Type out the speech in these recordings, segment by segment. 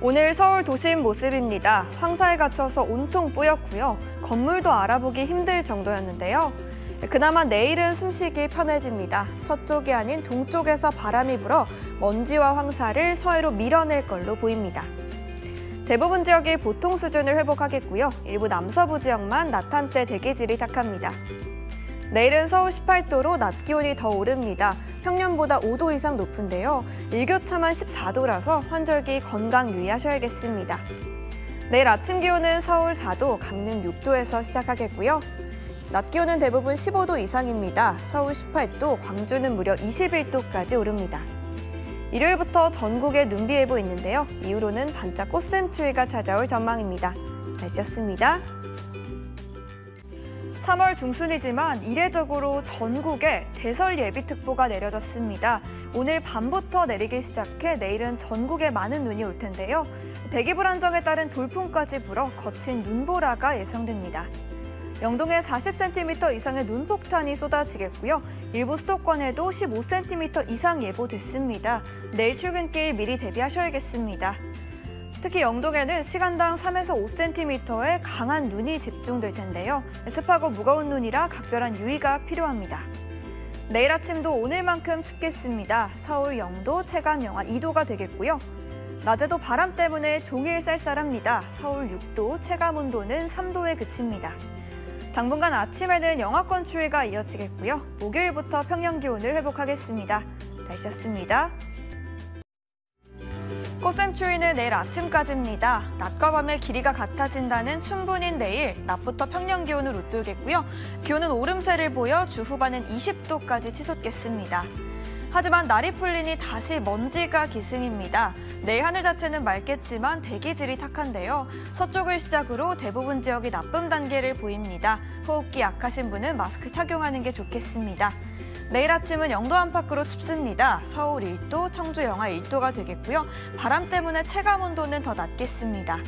오늘 서울 도심 모습입니다. 황사에 갇혀서 온통 뿌옇고요. 건물도 알아보기 힘들 정도였는데요. 그나마 내일은 숨쉬기 편해집니다. 서쪽이 아닌 동쪽에서 바람이 불어 먼지와 황사를 서해로 밀어낼 걸로 보입니다. 대부분 지역이 보통 수준을 회복하겠고요. 일부 남서부 지역만 낮 한때 대기질이 탁합니다. 내일은 서울 18도로 낮 기온이 더 오릅니다. 평년보다 5도 이상 높은데요. 일교차만 14도라서 환절기 건강 유의하셔야겠습니다. 내일 아침 기온은 서울 4도, 강릉 6도에서 시작하겠고요. 낮 기온은 대부분 15도 이상입니다. 서울 18도, 광주는 무려 21도까지 오릅니다. 일요일부터 전국에 눈비 예보 있는데요. 이후로는 반짝 꽃샘추위가 찾아올 전망입니다. 날씨였습니다. 3월 중순이지만 이례적으로 전국에 대설 예비특보가 내려졌습니다. 오늘 밤부터 내리기 시작해 내일은 전국에 많은 눈이 올 텐데요. 대기 불안정에 따른 돌풍까지 불어 거친 눈보라가 예상됩니다. 영동에 40cm 이상의 눈폭탄이 쏟아지겠고요. 일부 수도권에도 15cm 이상 예보됐습니다. 내일 출근길 미리 대비하셔야겠습니다. 특히 영동에는 시간당 3에서 5cm의 강한 눈이 집중될 텐데요. 습하고 무거운 눈이라 각별한 유의가 필요합니다. 내일 아침도 오늘만큼 춥겠습니다. 서울 영도, 체감 영하 2도가 되겠고요. 낮에도 바람 때문에 종일 쌀쌀합니다. 서울 6도, 체감 온도는 3도에 그칩니다. 당분간 아침에는 영하권 추위가 이어지겠고요. 목요일부터 평년 기온을 회복하겠습니다. 날씨였습니다. 꽃샘추위는 내일 아침까지입니다. 낮과 밤의 길이가 같아진다는 춘분인 내일, 낮부터 평년 기온을 웃돌겠고요. 기온은 오름세를 보여 주 후반은 20도까지 치솟겠습니다. 하지만 날이 풀리니 다시 먼지가 기승입니다. 내일 하늘 자체는 맑겠지만 대기질이 탁한데요. 서쪽을 시작으로 대부분 지역이 나쁨 단계를 보입니다. 호흡기 약하신 분은 마스크 착용하는 게 좋겠습니다. 내일 아침은 영도 안팎으로 춥습니다. 서울 1도, 청주 영하 1도가 되겠고요. 바람 때문에 체감 온도는 더 낮겠습니다.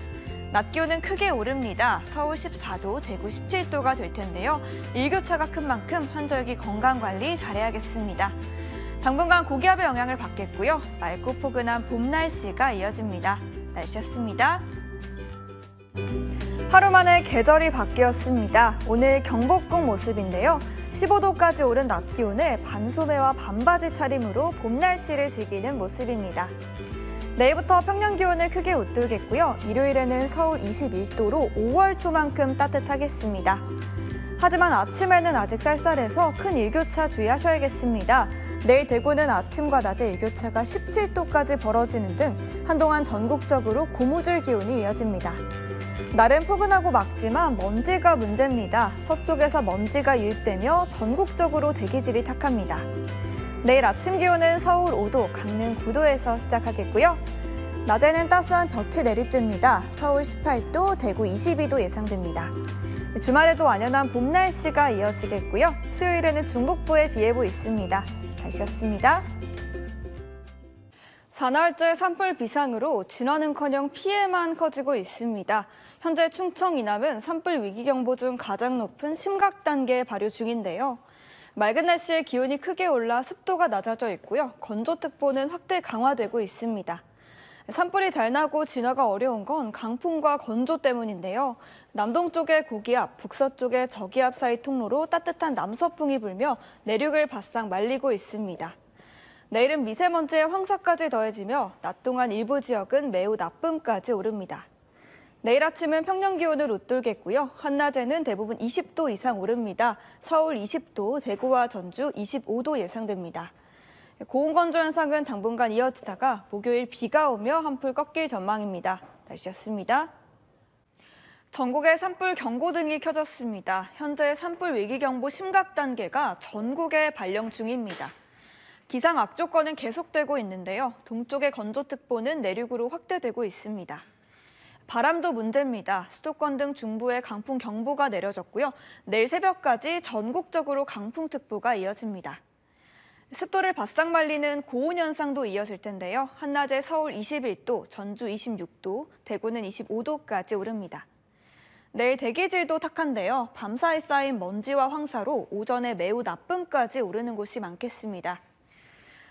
낮 기온은 크게 오릅니다. 서울 14도, 대구 17도가 될 텐데요. 일교차가 큰 만큼 환절기 건강관리 잘해야겠습니다. 당분간 고기압의 영향을 받겠고요. 맑고 포근한 봄 날씨가 이어집니다. 날씨였습니다. 하루 만에 계절이 바뀌었습니다. 오늘 경복궁 모습인데요. 15도까지 오른 낮 기온에 반소매와 반바지 차림으로 봄 날씨를 즐기는 모습입니다. 내일부터 평년 기온을 크게 웃돌겠고요. 일요일에는 서울 21도로 5월 초만큼 따뜻하겠습니다. 하지만 아침에는 아직 쌀쌀해서 큰 일교차 주의하셔야겠습니다. 내일 대구는 아침과 낮의 일교차가 17도까지 벌어지는 등 한동안 전국적으로 고무줄 기온이 이어집니다. 날은 포근하고 맑지만 먼지가 문제입니다. 서쪽에서 먼지가 유입되며 전국적으로 대기질이 탁합니다. 내일 아침 기온은 서울 5도, 강릉 9도에서 시작하겠고요. 낮에는 따스한 볕이 내리쬐입니다. 서울 18도, 대구 22도 예상됩니다. 주말에도 완연한 봄 날씨가 이어지겠고요. 수요일에는 중북부에 비 예보 있습니다. 날씨였습니다. 사나흘째 산불 비상으로 진화는커녕 피해만 커지고 있습니다. 현재 충청 이남은 산불 위기경보 중 가장 높은 심각 단계 발효 중인데요. 맑은 날씨에 기온이 크게 올라 습도가 낮아져 있고요. 건조특보는 확대 강화되고 있습니다. 산불이 잘 나고 진화가 어려운 건 강풍과 건조 때문인데요. 남동쪽의 고기압, 북서쪽의 저기압 사이 통로로 따뜻한 남서풍이 불며 내륙을 바싹 말리고 있습니다. 내일은 미세먼지의 황사까지 더해지며 낮 동안 일부 지역은 매우 나쁨까지 오릅니다. 내일 아침은 평년 기온을 웃돌겠고요. 한낮에는 대부분 20도 이상 오릅니다. 서울 20도, 대구와 전주 25도 예상됩니다. 고온 건조 현상은 당분간 이어지다가 목요일 비가 오며 한풀 꺾일 전망입니다. 날씨였습니다. 전국에 산불 경고등이 켜졌습니다. 현재 산불 위기경보 심각 단계가 전국에 발령 중입니다. 기상 악조건은 계속되고 있는데요. 동쪽의 건조특보는 내륙으로 확대되고 있습니다. 바람도 문제입니다. 수도권 등 중부에 강풍 경보가 내려졌고요. 내일 새벽까지 전국적으로 강풍특보가 이어집니다. 습도를 바싹 말리는 고온 현상도 이어질 텐데요. 한낮에 서울 21도, 전주 26도, 대구는 25도까지 오릅니다. 내일 대기질도 탁한데요. 밤사이 쌓인 먼지와 황사로 오전에 매우 나쁨까지 오르는 곳이 많겠습니다.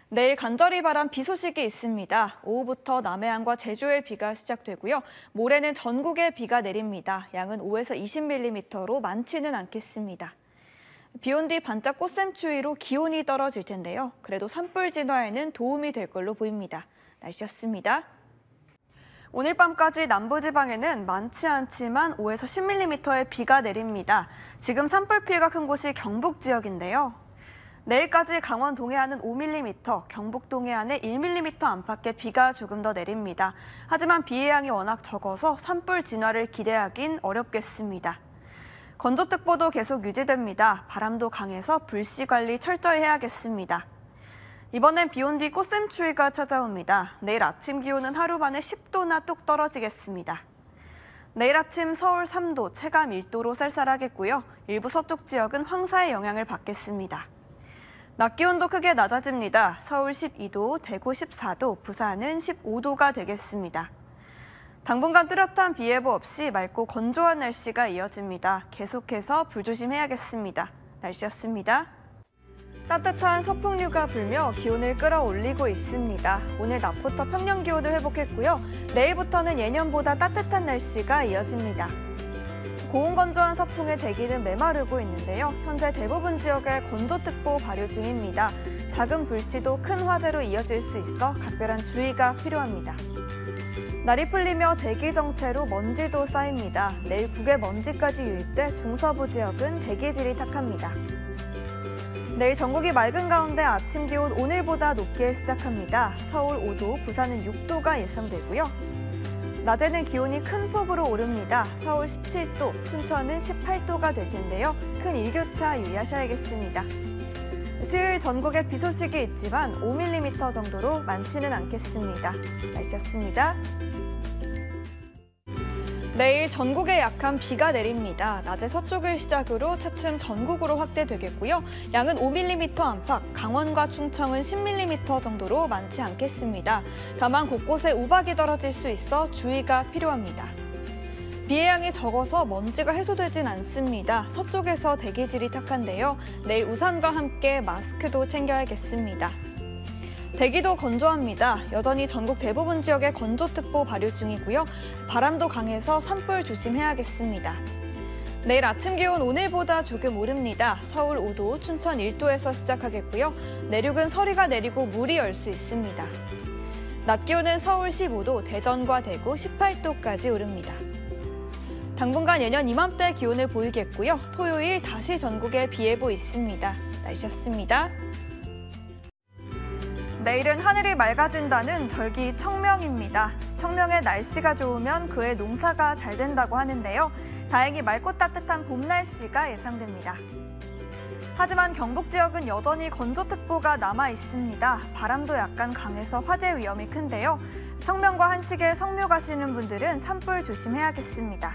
내일 간절히 바람 비 소식이 있습니다. 오후부터 남해안과 제주에 비가 시작되고요. 모레는 전국에 비가 내립니다. 양은 5에서 20mm로 많지는 않겠습니다. 비 온 뒤 반짝 꽃샘추위로 기온이 떨어질 텐데요. 그래도 산불 진화에는 도움이 될 걸로 보입니다. 날씨였습니다. 오늘 밤까지 남부지방에는 많지 않지만 5에서 10mm의 비가 내립니다. 지금 산불 피해가 큰 곳이 경북 지역인데요. 내일까지 강원 동해안은 5mm, 경북 동해안에 1mm 안팎의 비가 조금 더 내립니다. 하지만 비의 양이 워낙 적어서 산불 진화를 기대하긴 어렵겠습니다. 건조특보도 계속 유지됩니다. 바람도 강해서 불씨 관리 철저히 해야겠습니다. 이번엔 비 온 뒤 꽃샘추위가 찾아옵니다. 내일 아침 기온은 하루 만에 10도나 뚝 떨어지겠습니다. 내일 아침 서울 3도, 체감 1도로 쌀쌀하겠고요. 일부 서쪽 지역은 황사의 영향을 받겠습니다. 낮 기온도 크게 낮아집니다. 서울 12도, 대구 14도, 부산은 15도가 되겠습니다. 당분간 뚜렷한 비 예보 없이 맑고 건조한 날씨가 이어집니다. 계속해서 불조심해야겠습니다. 날씨였습니다. 따뜻한 서풍류가 불며 기온을 끌어올리고 있습니다. 오늘 낮부터 평년 기온을 회복했고요. 내일부터는 예년보다 따뜻한 날씨가 이어집니다. 고온건조한 서풍의 대기는 메마르고 있는데요. 현재 대부분 지역에 건조특보 발효 중입니다. 작은 불씨도 큰 화재로 이어질 수 있어 각별한 주의가 필요합니다. 날이 풀리며 대기 정체로 먼지도 쌓입니다. 내일 국외 먼지까지 유입돼 중서부 지역은 대기질이 탁합니다. 내일 전국이 맑은 가운데 아침 기온 오늘보다 높게 시작합니다. 서울 5도, 부산은 6도가 예상되고요. 낮에는 기온이 큰 폭으로 오릅니다. 서울 17도, 춘천은 18도가 될 텐데요. 큰 일교차 유의하셔야겠습니다. 수요일 전국에 비 소식이 있지만 5mm 정도로 많지는 않겠습니다. 날씨였습니다. 내일 전국에 약한 비가 내립니다. 낮에 서쪽을 시작으로 차츰 전국으로 확대되겠고요. 양은 5mm 안팎, 강원과 충청은 10mm 정도로 많지 않겠습니다. 다만 곳곳에 우박이 떨어질 수 있어 주의가 필요합니다. 비의 양이 적어서 먼지가 해소되진 않습니다. 서쪽에서 대기질이 탁한데요. 내일 우산과 함께 마스크도 챙겨야겠습니다. 대기도 건조합니다. 여전히 전국 대부분 지역에 건조특보 발효 중이고요. 바람도 강해서 산불 조심해야겠습니다. 내일 아침 기온 오늘보다 조금 오릅니다. 서울 5도, 춘천 1도에서 시작하겠고요. 내륙은 서리가 내리고 물이 열 수 있습니다. 낮 기온은 서울 15도, 대전과 대구 18도까지 오릅니다. 당분간 예년 이맘때 기온을 보이겠고요. 토요일 다시 전국에 비 예보 있습니다. 날씨였습니다. 내일은 하늘이 맑아진다는 절기 청명입니다. 청명에 날씨가 좋으면 그의 농사가 잘 된다고 하는데요. 다행히 맑고 따뜻한 봄 날씨가 예상됩니다. 하지만 경북 지역은 여전히 건조특보가 남아 있습니다. 바람도 약간 강해서 화재 위험이 큰데요. 청명과 한식에 성묘 가시는 분들은 산불 조심해야겠습니다.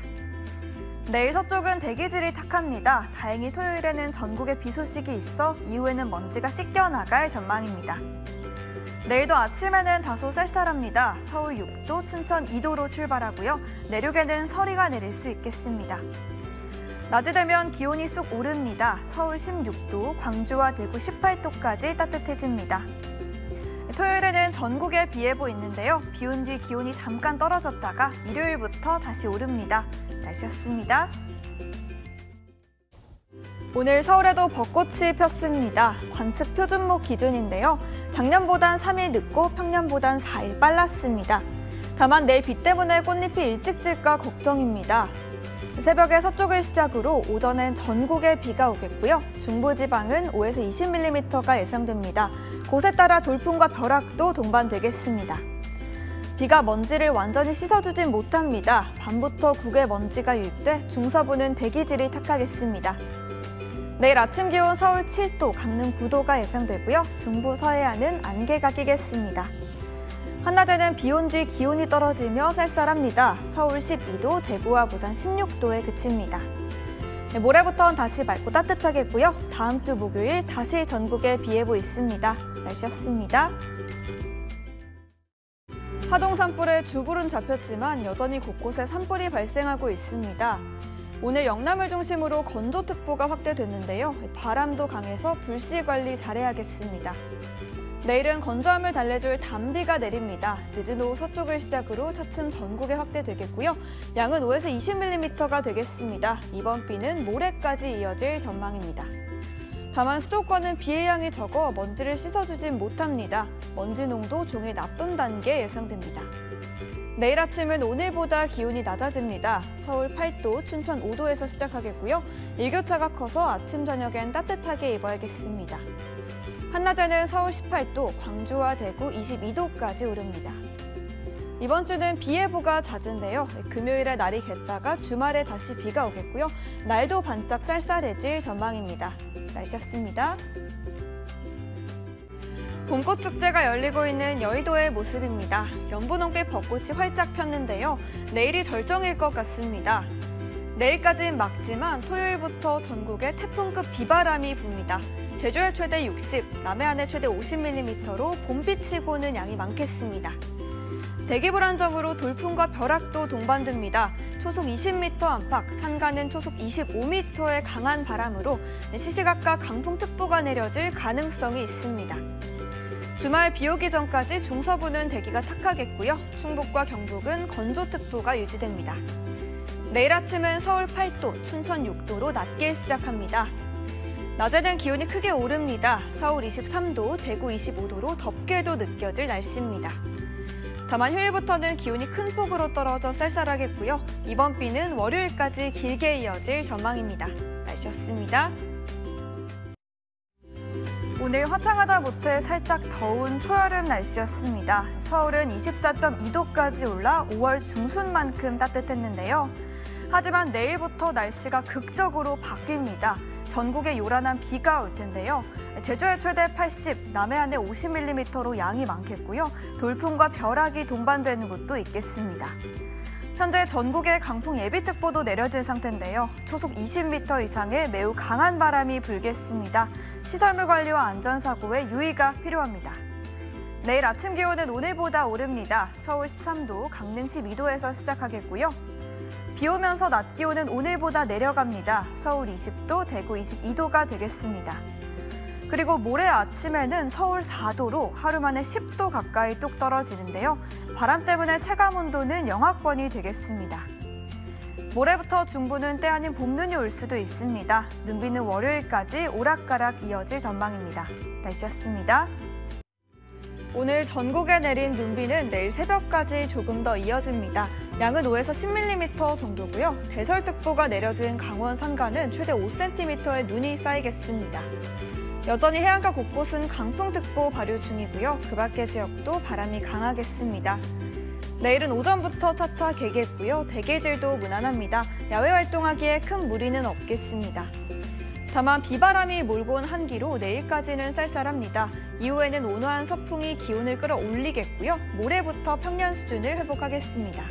내일 서쪽은 대기질이 탁합니다. 다행히 토요일에는 전국에 비 소식이 있어 이후에는 먼지가 씻겨나갈 전망입니다. 내일도 아침에는 다소 쌀쌀합니다. 서울 6도, 춘천 2도로 출발하고요. 내륙에는 서리가 내릴 수 있겠습니다. 낮이 되면 기온이 쑥 오릅니다. 서울 16도, 광주와 대구 18도까지 따뜻해집니다. 토요일에는 전국에 비 예보 있는데요. 비 온 뒤 기온이 잠깐 떨어졌다가 일요일부터 다시 오릅니다. 날씨였습니다. 오늘 서울에도 벚꽃이 폈습니다. 관측 표준목 기준인데요. 작년보단 3일 늦고 평년보단 4일 빨랐습니다. 다만 내일 비 때문에 꽃잎이 일찍 질까 걱정입니다. 새벽에 서쪽을 시작으로 오전엔 전국에 비가 오겠고요. 중부지방은 5에서 20mm가 예상됩니다. 곳에 따라 돌풍과 벼락도 동반되겠습니다. 비가 먼지를 완전히 씻어주진 못합니다. 밤부터 국외 먼지가 유입돼 중서부는 대기질이 탁하겠습니다. 내일 아침 기온 서울 7도, 강릉 9도가 예상되고요. 중부 서해안은 안개가 끼겠습니다. 한낮에는 비 온 뒤 기온이 떨어지며 쌀쌀합니다. 서울 12도, 대구와 부산 16도에 그칩니다. 모레부터는 다시 맑고 따뜻하겠고요. 다음 주 목요일 다시 전국에 비 예보 있습니다. 날씨였습니다. 하동 산불에 주불은 잡혔지만 여전히 곳곳에 산불이 발생하고 있습니다. 오늘 영남을 중심으로 건조특보가 확대됐는데요. 바람도 강해서 불씨 관리 잘해야겠습니다. 내일은 건조함을 달래줄 단비가 내립니다. 늦은 오후 서쪽을 시작으로 차츰 전국에 확대되겠고요. 양은 5에서 20mm가 되겠습니다. 이번 비는 모레까지 이어질 전망입니다. 다만 수도권은 비의 양이 적어 먼지를 씻어주진 못합니다. 먼지 농도 종일 나쁨 단계 예상됩니다. 내일 아침은 오늘보다 기온이 낮아집니다. 서울 8도, 춘천 5도에서 시작하겠고요. 일교차가 커서 아침, 저녁엔 따뜻하게 입어야겠습니다. 한낮에는 서울 18도, 광주와 대구 22도까지 오릅니다. 이번 주는 비 예보가 잦은데요. 금요일에 날이 갰다가 주말에 다시 비가 오겠고요. 날도 반짝 쌀쌀해질 전망입니다. 날씨였습니다. 봄꽃 축제가 열리고 있는 여의도의 모습입니다. 연분홍빛 벚꽃이 활짝 폈는데요. 내일이 절정일 것 같습니다. 내일까지는 맑지만 토요일부터 전국에 태풍급 비바람이 붑니다. 제주에 최대 60, 남해안에 최대 50mm로 봄빛이 보는 양이 많겠습니다. 대기 불안정으로 돌풍과 벼락도 동반됩니다. 초속 20m 안팎, 산간은 초속 25m의 강한 바람으로 시시각각 강풍특보가 내려질 가능성이 있습니다. 주말 비 오기 전까지 중서부는 대기가 탁하겠고요. 충북과 경북은 건조특보가 유지됩니다. 내일 아침은 서울 8도, 춘천 6도로 낮게 시작합니다. 낮에는 기온이 크게 오릅니다. 서울 23도, 대구 25도로 덥게도 느껴질 날씨입니다. 다만 휴일부터는 기온이 큰 폭으로 떨어져 쌀쌀하겠고요. 이번 비는 월요일까지 길게 이어질 전망입니다. 날씨였습니다. 오늘 화창하다 못해 살짝 더운 초여름 날씨였습니다. 서울은 24.2도까지 올라 5월 중순만큼 따뜻했는데요. 하지만 내일부터 날씨가 극적으로 바뀝니다. 전국에 요란한 비가 올 텐데요. 제주에 최대 80, 남해안에 50mm로 양이 많겠고요. 돌풍과 벼락이 동반되는 곳도 있겠습니다. 현재 전국에 강풍 예비특보도 내려진 상태인데요. 초속 20m 이상의 매우 강한 바람이 불겠습니다. 시설물 관리와 안전사고에 유의가 필요합니다. 내일 아침 기온은 오늘보다 오릅니다. 서울 13도, 강릉 12도에서 시작하겠고요. 비 오면서 낮 기온은 오늘보다 내려갑니다. 서울 20도, 대구 22도가 되겠습니다. 그리고 모레 아침에는 서울 4도로 하루 만에 10도 가까이 뚝 떨어지는데요. 바람 때문에 체감온도는 영하권이 되겠습니다. 모레부터 중부는 때 아닌 봄눈이 올 수도 있습니다. 눈비는 월요일까지 오락가락 이어질 전망입니다. 날씨였습니다. 오늘 전국에 내린 눈비는 내일 새벽까지 조금 더 이어집니다. 양은 5에서 10mm 정도고요. 대설특보가 내려진 강원 산간은 최대 5cm의 눈이 쌓이겠습니다. 여전히 해안가 곳곳은 강풍특보 발효 중이고요. 그 밖의 지역도 바람이 강하겠습니다. 내일은 오전부터 차차 개겠고요. 대기질도 무난합니다. 야외 활동하기에 큰 무리는 없겠습니다. 다만 비바람이 몰고 온 한기로 내일까지는 쌀쌀합니다. 이후에는 온화한 서풍이 기온을 끌어올리겠고요. 모레부터 평년 수준을 회복하겠습니다.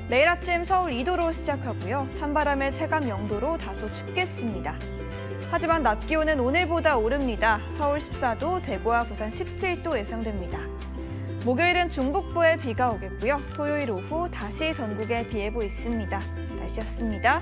내일 아침 서울 2도로 시작하고요. 찬바람의 체감 0도로 다소 춥겠습니다. 하지만 낮 기온은 오늘보다 오릅니다. 서울 14도, 대구와 부산 17도 예상됩니다. 목요일은 중북부에 비가 오겠고요. 토요일 오후 다시 전국에 비 예보 있습니다. 날씨였습니다.